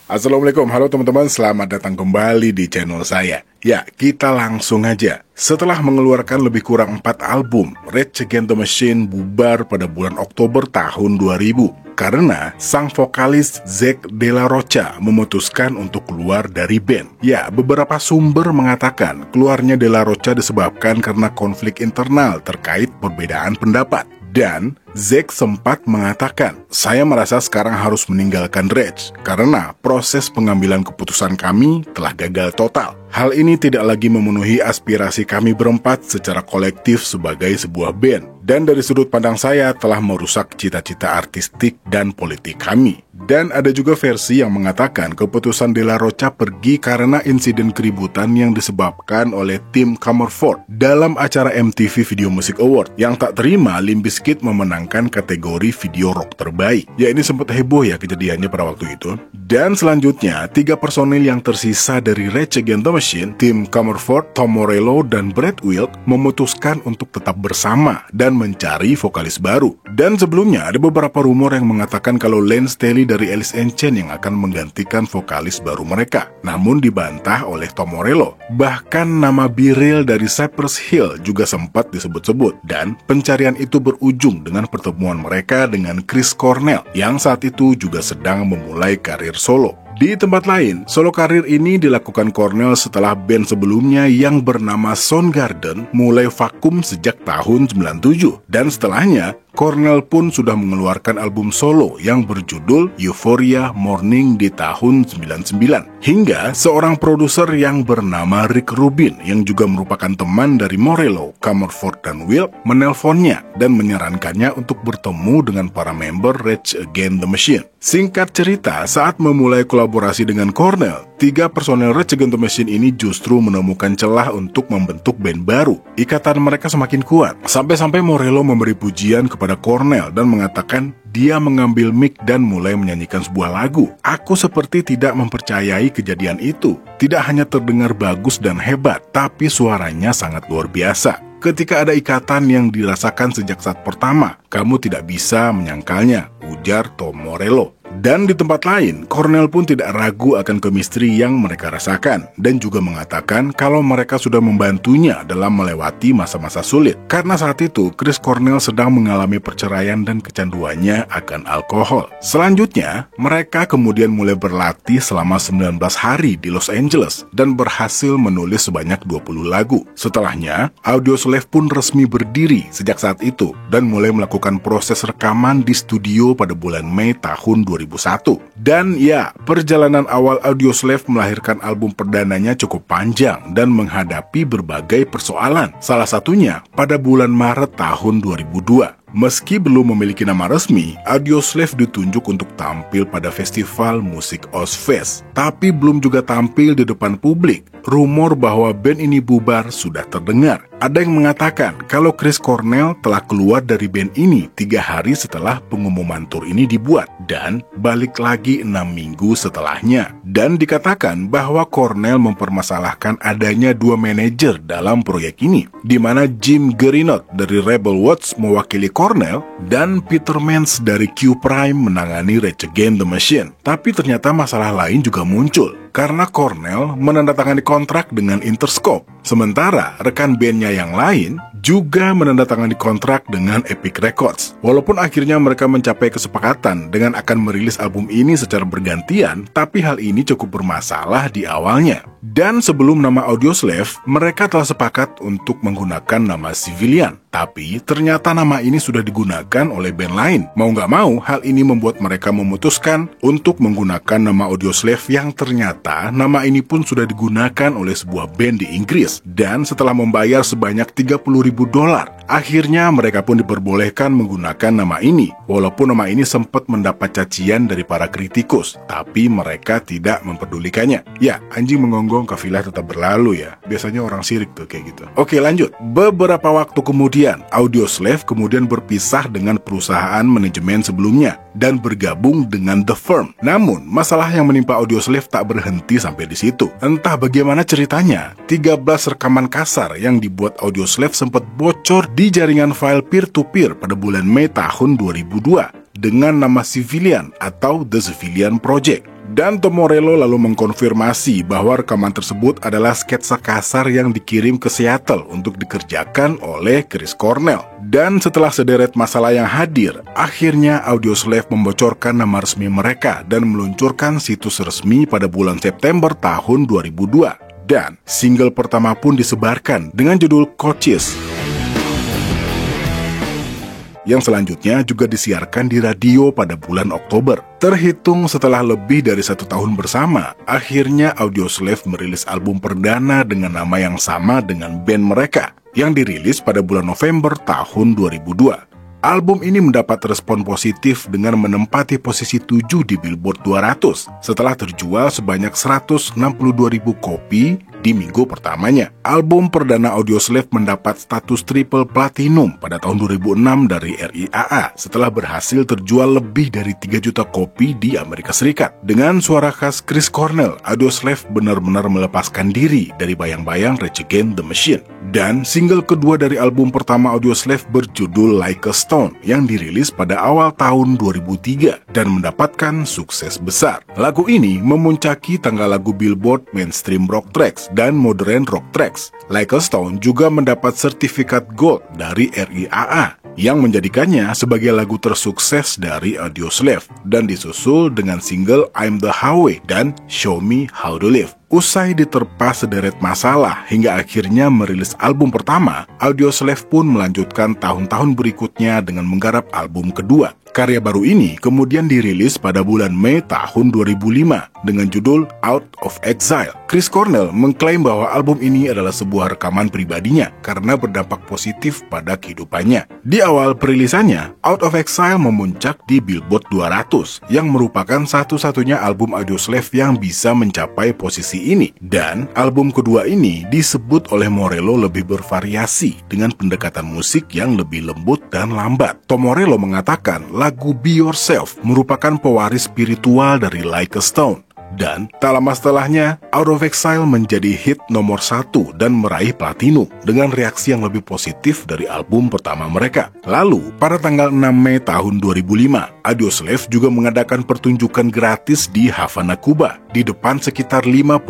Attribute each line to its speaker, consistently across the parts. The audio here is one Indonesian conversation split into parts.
Speaker 1: Assalamualaikum, halo teman-teman, selamat datang kembali di channel saya. Ya, kita langsung aja. Setelah mengeluarkan lebih kurang 4 album, Rage Against the Machine bubar pada bulan Oktober tahun 2000. Karena sang vokalis Zack De La Rocha memutuskan untuk keluar dari band. Ya, beberapa sumber mengatakan keluarnya De La Rocha disebabkan karena konflik internal terkait perbedaan pendapat. Dan Zack sempat mengatakan, "Saya merasa sekarang harus meninggalkan Rage karena proses pengambilan keputusan kami telah gagal total. Hal ini tidak lagi memenuhi aspirasi kami berempat secara kolektif sebagai sebuah band. Dan dari sudut pandang saya telah merusak cita-cita artistik dan politik kami." Dan ada juga versi yang mengatakan keputusan De La Rocha pergi karena insiden keributan yang disebabkan oleh tim Comerford dalam acara MTV Video Music Award yang tak terima Limp Bizkit memenangkan kategori video rock terbaik. Ya, ini sempat heboh ya kejadiannya pada waktu itu. Dan selanjutnya, 3 personil yang tersisa dari Rage Against the Machine, tim Comerford, Tom Morello, dan Brad Wilk memutuskan untuk tetap bersama dan mencari vokalis baru. Dan sebelumnya ada beberapa rumor yang mengatakan kalau Lance Staley dari Alice in Chains yang akan menggantikan vokalis baru mereka. Namun dibantah oleh Tom Morello. Bahkan nama Beryl dari Cypress Hill juga sempat disebut-sebut. Dan pencarian itu berujung dengan pertemuan mereka dengan Chris Cornell yang saat itu juga sedang memulai karir solo. Di tempat lain, solo karir ini dilakukan Cornell setelah band sebelumnya yang bernama Soundgarden mulai vakum sejak tahun 97. Dan setelahnya, Cornell pun sudah mengeluarkan album solo yang berjudul Euphoria Morning di tahun 99. Hingga seorang produser yang bernama Rick Rubin yang juga merupakan teman dari Morello, Comerford, dan Wilk menelponnya dan menyarankannya untuk bertemu dengan para member Rage Against the Machine. Singkat cerita, saat memulai kolaborasi dengan Cornell, 3 personel Rage Against the Machine ini justru menemukan celah untuk membentuk band baru. Ikatan mereka semakin kuat, sampai-sampai Morello memberi pujian kepada Cornell dan mengatakan dia mengambil mic dan mulai menyanyikan sebuah lagu. "Aku seperti tidak mempercayai kejadian itu. Tidak hanya terdengar bagus dan hebat, tapi suaranya sangat luar biasa. Ketika ada ikatan yang dirasakan sejak saat pertama, kamu tidak bisa menyangkalnya," ujar Tom Morello. Dan di tempat lain, Cornell pun tidak ragu akan chemistry yang mereka rasakan dan juga mengatakan kalau mereka sudah membantunya dalam melewati masa-masa sulit. Karena saat itu, Chris Cornell sedang mengalami perceraian dan kecanduannya akan alkohol. Selanjutnya, mereka kemudian mulai berlatih selama 19 hari di Los Angeles dan berhasil menulis sebanyak 20 lagu. Setelahnya, Audioslave pun resmi berdiri sejak saat itu dan mulai melakukan proses rekaman di studio pada bulan Mei tahun 2001. Dan ya, perjalanan awal Audioslave melahirkan album perdananya cukup panjang dan menghadapi berbagai persoalan. Salah satunya pada bulan Maret tahun 2002. Meski belum memiliki nama resmi, Audioslave ditunjuk untuk tampil pada festival musik Ozzfest, tapi belum juga tampil di depan publik. Rumor bahwa band ini bubar sudah terdengar. Ada yang mengatakan kalau Chris Cornell telah keluar dari band ini 3 hari setelah pengumuman tur ini dibuat dan balik lagi 6 minggu setelahnya. Dan dikatakan bahwa Cornell mempermasalahkan adanya 2 manajer dalam proyek ini, di mana Jim Gerinot dari Rebel Watch mewakili Cornell dan Peter Mans dari Q Prime menangani Rage Against the Machine. Tapi ternyata masalah lain juga muncul karena Cornell menandatangani kontrak dengan Interscope, sementara rekan bandnya yang lain juga menandatangani kontrak dengan Epic Records. Walaupun akhirnya mereka mencapai kesepakatan dengan akan merilis album ini secara bergantian, tapi hal ini cukup bermasalah di awalnya. Dan sebelum nama Audioslave, mereka telah sepakat untuk menggunakan nama Civilian. Tapi ternyata nama ini sudah digunakan oleh band lain. Mau nggak mau, hal ini membuat mereka memutuskan untuk menggunakan nama Audioslave yang ternyata nama ini pun sudah digunakan oleh sebuah band di Inggris. Dan setelah membayar sebanyak $30.000, akhirnya mereka pun diperbolehkan menggunakan nama ini. Walaupun nama ini sempat mendapat cacian dari para kritikus, tapi mereka tidak mempedulikannya. Ya, anjing menggonggong kafilah tetap berlalu ya. Biasanya orang sirik tuh kayak gitu. Oke, lanjut. Beberapa waktu kemudian, Audioslave kemudian berpisah dengan perusahaan manajemen sebelumnya dan bergabung dengan The Firm. Namun, masalah yang menimpa Audioslave tak berhenti sampai di situ. Entah bagaimana ceritanya, 13 rekaman kasar yang dibuat Audioslave sempat bocor di jaringan file peer-to-peer pada bulan Mei tahun 2002 dengan nama Civilian atau The Civilian Project. Dan Tom Morello lalu mengkonfirmasi bahwa rekaman tersebut adalah sketsa kasar yang dikirim ke Seattle untuk dikerjakan oleh Chris Cornell. Dan setelah sederet masalah yang hadir, akhirnya Audioslave membocorkan nama resmi mereka dan meluncurkan situs resmi pada bulan September tahun 2002. Dan single pertama pun disebarkan dengan judul Coaches, yang selanjutnya juga disiarkan di radio pada bulan Oktober. Terhitung setelah lebih dari 1 tahun bersama, akhirnya Audioslave merilis album perdana dengan nama yang sama dengan band mereka, yang dirilis pada bulan November tahun 2002. Album ini mendapat respon positif dengan menempati posisi 7 di Billboard 200 setelah terjual sebanyak 162.000 kopi di minggu pertamanya. Album perdana Audioslave mendapat status triple platinum pada tahun 2006 dari RIAA setelah berhasil terjual lebih dari 3 juta kopi di Amerika Serikat. Dengan suara khas Chris Cornell, Audioslave benar-benar melepaskan diri dari bayang-bayang Rage Against the Machine. Dan single kedua dari album pertama Audioslave berjudul Like a Stone yang dirilis pada awal tahun 2003 dan mendapatkan sukses besar. Lagu ini memuncaki tangga lagu Billboard Mainstream Rock Tracks dan Modern Rock Tracks. Like a Stone juga mendapat sertifikat gold dari RIAA yang menjadikannya sebagai lagu tersukses dari Audioslave dan disusul dengan single I'm the Highway dan Show Me How to Live. Usai diterpa sederet masalah hingga akhirnya merilis album pertama, Audioslave pun melanjutkan tahun-tahun berikutnya dengan menggarap album kedua. Karya baru ini kemudian dirilis pada bulan Mei tahun 2005 dengan judul Out of Exile. Chris Cornell mengklaim bahwa album ini adalah sebuah rekaman pribadinya karena berdampak positif pada kehidupannya. Di awal perilisannya, Out of Exile memuncak di Billboard 200 yang merupakan satu-satunya album Audioslave yang bisa mencapai posisi ini. Dan album kedua ini disebut oleh Morello lebih bervariasi dengan pendekatan musik yang lebih lembut dan lambat. Tom Morello mengatakan lagu Be Yourself merupakan pewaris spiritual dari Like a Stone. Dan tak lama setelahnya, Out of Exile menjadi hit nomor 1 dan meraih platinum dengan reaksi yang lebih positif dari album pertama mereka. Lalu, pada tanggal 6 Mei tahun 2005, Audioslave juga mengadakan pertunjukan gratis di Havana, Kuba, di depan sekitar 50.000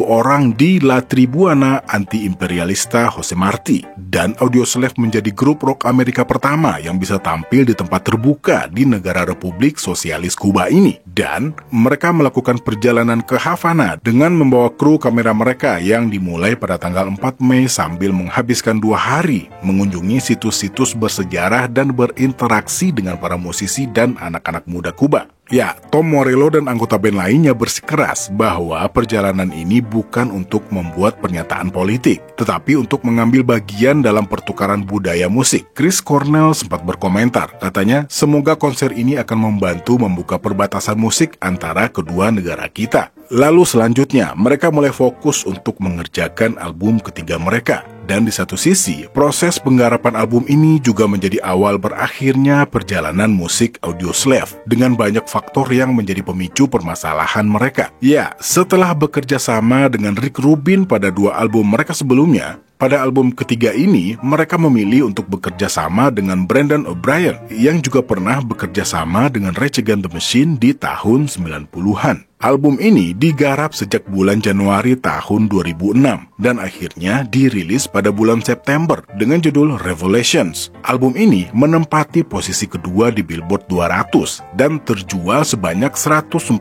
Speaker 1: orang di La Tribuana Anti-Imperialista Jose Marti. Dan Audioslave menjadi grup rock Amerika pertama yang bisa tampil di tempat terbuka di negara Republik Sosialis Kuba ini. Dan mereka melakukan perjalanan ke Havana dengan membawa kru kamera mereka yang dimulai pada tanggal 4 Mei sambil menghabiskan 2 hari mengunjungi situs-situs bersejarah dan berinteraksi dengan para musisi dan anak-anak muda Kuba. Ya, Tom Morello dan anggota band lainnya bersikeras bahwa perjalanan ini bukan untuk membuat pernyataan politik, tetapi untuk mengambil bagian dalam pertukaran budaya musik. Chris Cornell sempat berkomentar, katanya, semoga konser ini akan membantu membuka perbatasan musik antara kedua negara kita. Lalu selanjutnya, mereka mulai fokus untuk mengerjakan album ketiga mereka. Dan di satu sisi, proses penggarapan album ini juga menjadi awal berakhirnya perjalanan musik Audioslave dengan banyak faktor yang menjadi pemicu permasalahan mereka. Ya, setelah bekerja sama dengan Rick Rubin pada 2 album mereka sebelumnya, pada album ketiga ini mereka memilih untuk bekerja sama dengan Brendan O'Brien yang juga pernah bekerja sama dengan Rage Against the Machine di tahun 90-an. Album ini digarap sejak bulan Januari tahun 2006 dan akhirnya dirilis pada bulan September dengan judul Revelations. Album ini menempati posisi kedua di Billboard 200 dan terjual sebanyak 142.000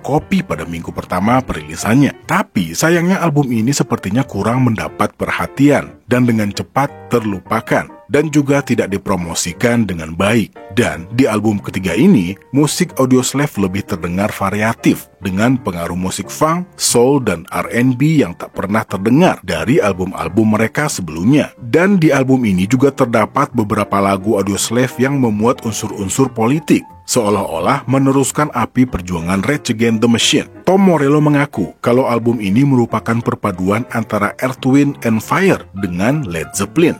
Speaker 1: kopi pada minggu pertama perilisannya. Tapi sayangnya album ini sepertinya kurang mendapat perhatian dan dengan cepat terlupakan dan juga tidak dipromosikan dengan baik. Dan di album ketiga ini, musik Audioslave lebih terdengar variatif dengan pengaruh musik funk, soul, dan R&B yang tak pernah terdengar dari album-album mereka sebelumnya. Dan di album ini juga terdapat beberapa lagu Audioslave yang memuat unsur-unsur politik, seolah-olah meneruskan api perjuangan Rage Against the Machine. Tom Morello mengaku kalau album ini merupakan perpaduan antara Earth, Wind and Fire dengan Led Zeppelin.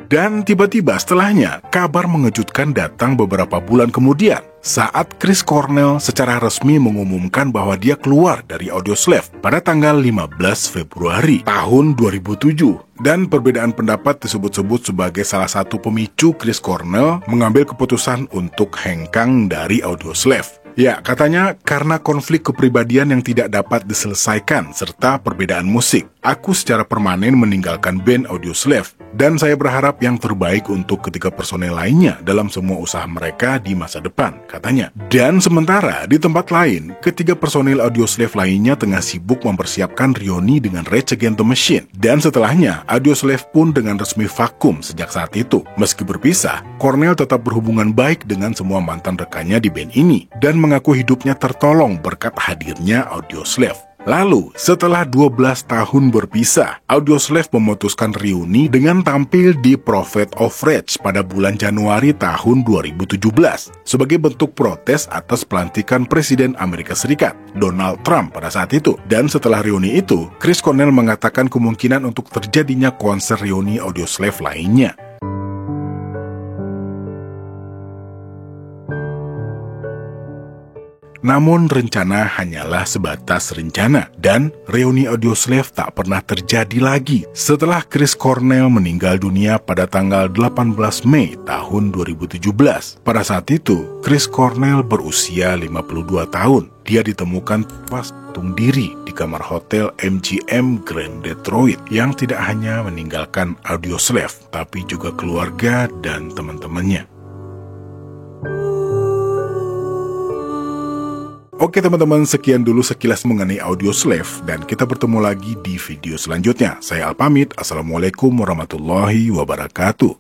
Speaker 1: Dan tiba-tiba setelahnya, kabar mengejutkan datang beberapa bulan kemudian saat Chris Cornell secara resmi mengumumkan bahwa dia keluar dari Audioslave pada tanggal 15 Februari tahun 2007. Dan perbedaan pendapat disebut-sebut sebagai salah satu pemicu Chris Cornell mengambil keputusan untuk hengkang dari Audioslave. Ya, katanya karena konflik kepribadian yang tidak dapat diselesaikan serta perbedaan musik, aku secara permanen meninggalkan band Audioslave dan saya berharap yang terbaik untuk ketiga personel lainnya dalam semua usaha mereka di masa depan, katanya. Dan sementara di tempat lain, ketiga personel Audioslave lainnya tengah sibuk mempersiapkan reuni dengan Rage Against the Machine. Dan setelahnya, Audioslave pun dengan resmi vakum sejak saat itu. Meski berpisah, Cornell tetap berhubungan baik dengan semua mantan rekannya di band ini dan mengaku hidupnya tertolong berkat hadirnya Audioslave. Lalu, setelah 12 tahun berpisah, Audioslave memutuskan reuni dengan tampil di Prophet of Rage pada bulan Januari tahun 2017 sebagai bentuk protes atas pelantikan Presiden Amerika Serikat, Donald Trump pada saat itu. Dan setelah reuni itu, Chris Cornell mengatakan kemungkinan untuk terjadinya konser reuni Audioslave lainnya. Namun rencana hanyalah sebatas rencana dan reuni Audioslave tak pernah terjadi lagi setelah Chris Cornell meninggal dunia pada tanggal 18 Mei tahun 2017. Pada saat itu, Chris Cornell berusia 52 tahun. Dia ditemukan tewas gantung diri di kamar hotel MGM Grand Detroit yang tidak hanya meninggalkan Audioslave tapi juga keluarga dan teman-temannya. Oke teman-teman, sekian dulu sekilas mengenai Audioslave dan kita bertemu lagi di video selanjutnya. Saya Al pamit, Assalamualaikum warahmatullahi wabarakatuh.